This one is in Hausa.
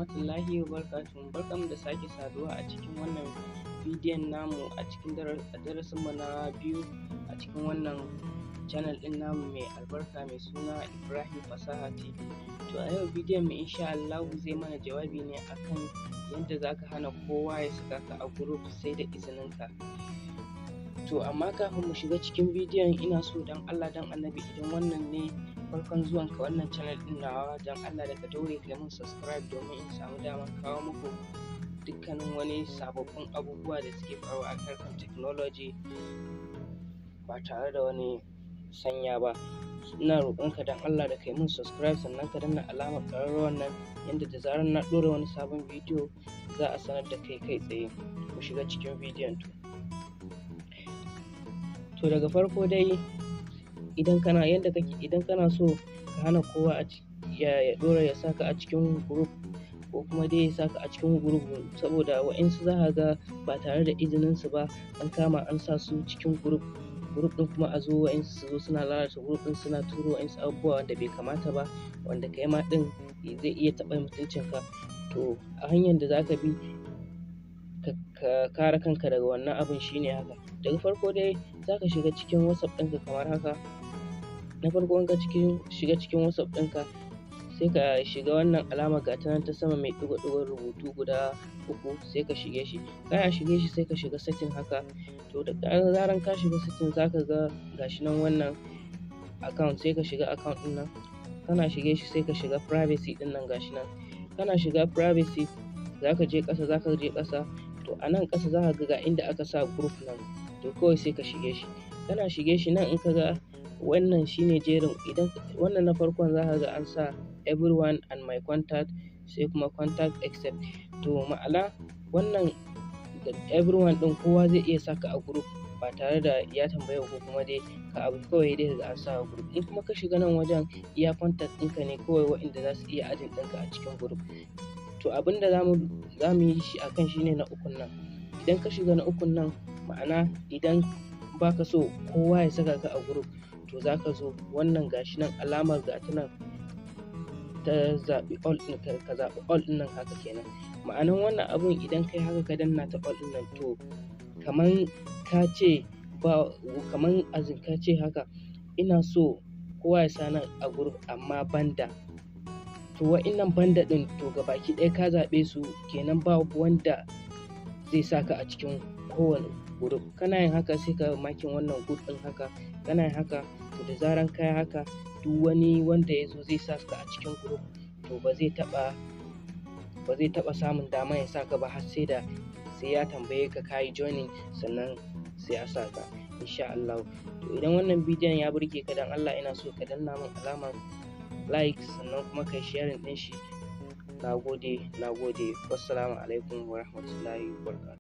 rahmatullahi wa barakatuhu. Barkanmu da sake saduwa a cikin wannan bidiyon namu a cikin darasinmu na biyu a cikin wannan channel ɗin namu mai albarka mai suna Ibrahim Fasaha TV. To a yau bidiyon mu insha Allah zai mana jawabi ne akan yadda zaka hana kowa ya saka ka a group sai da izininka. To amma kafin mu shiga cikin bidiyon ina so dan Allah dan Annabi idan wannan ne farkon zuwan ka wannan channel din nawa dan Allah da ka daure kai mun subscribe domin in samu damar kawo muku dukkanin wani sababbin abubuwa da suke faruwa a harkar technology ba tare da wani sanya ba. Ina roƙonka dan Allah da kai mun subscribe sannan ka danna alamar ƙararrawar nan yanda da zarar na ɗora wani sabon bidiyo za a sanar da kai kai tsaye. Mu shiga cikin bidiyon to daga farko dai idan kana so ka hana kowa ya ɗora ya saka a cikin group ko kuma dai ya saka a cikin group saboda wa'insu za ka ga ba tare da izinin su ba an kama an sa su cikin group ɗin kuma a zo wa'insu su zo suna lalata group ɗin suna turo wa'insu abubuwa wanda bai kamata ba wanda kai ma ɗin zai iya taɓa mutuncinka. To a hanyar da za ka bi ka kare kanka daga wannan abun shine haka. Daga farko dai za ka shiga cikin WhatsApp ɗinka kamar haka. Na farko in ka shiga cikin WhatsApp ɗinka sai ka shiga wannan alama ga ta nan ta sama mai ɗigo-ɗigon rubutu guda 3 sai ka shige shi. Kana shige shi sai ka shiga setting haka. To da zaran ka shiga setting za ka ga gashi nan wannan account sai ka shiga account ɗin nan. Kana shige shi sai ka shiga privacy ɗin nan gashi nan. Kana shiga privacy za ka je ƙasa to a nan ƙasa za ka ga inda aka sa group nan to kawai sai ka shige shi. Kana shige shi nan in ka ga wannan shine jerin idan wannan na farkon za ka ga an sa everyone and my contact sai kuma contact except. To ma'ana wannan everyone ɗin kowa zai iya saka a group ba tare da ya tambaye ko kuma dai ka abu kawai dai ga an sa a group. In kuma ka shiga nan wajen iya contact ɗinka ne kawai waɗanda za su iya adin ɗinka a cikin group. To abinda za mu yi shi akan shine na ukun nan. Idan ka shiga na ukun nan ma'ana idan baka so kowa ya saka ka a group to za ka zo wannan gashi nan alamar ga ta nan ta zaɓi all ɗin ka zaɓi all ɗin nan haka kenan. Ma'anan wannan abun idan kai haka ka danna ta all ɗin nan to kaman ka ce haka ina so kowa ya sa nan a group amma banda. To wa'innan banda ɗin to gabaki ɗaya ka zaɓe su kenan ba wanda zai saka a cikin kowane group. Kana yin haka sai ka makin wannan group ɗin haka. Kana yin haka to da zaran ka yi haka duk wani wanda ya zo zai sa ka a cikin group to ba zai taɓa samun dama ya saka ba har sai ya tambaye ka yi joining sannan sai a saka insha Allah. To idan wannan bidiyon ya burge ka dan Allah ina so ka danna min alamar like sannan kuma kai sharing ɗin shi. Nagode. Wassalamu alaikum wa rahmatullahi wa barakatuh.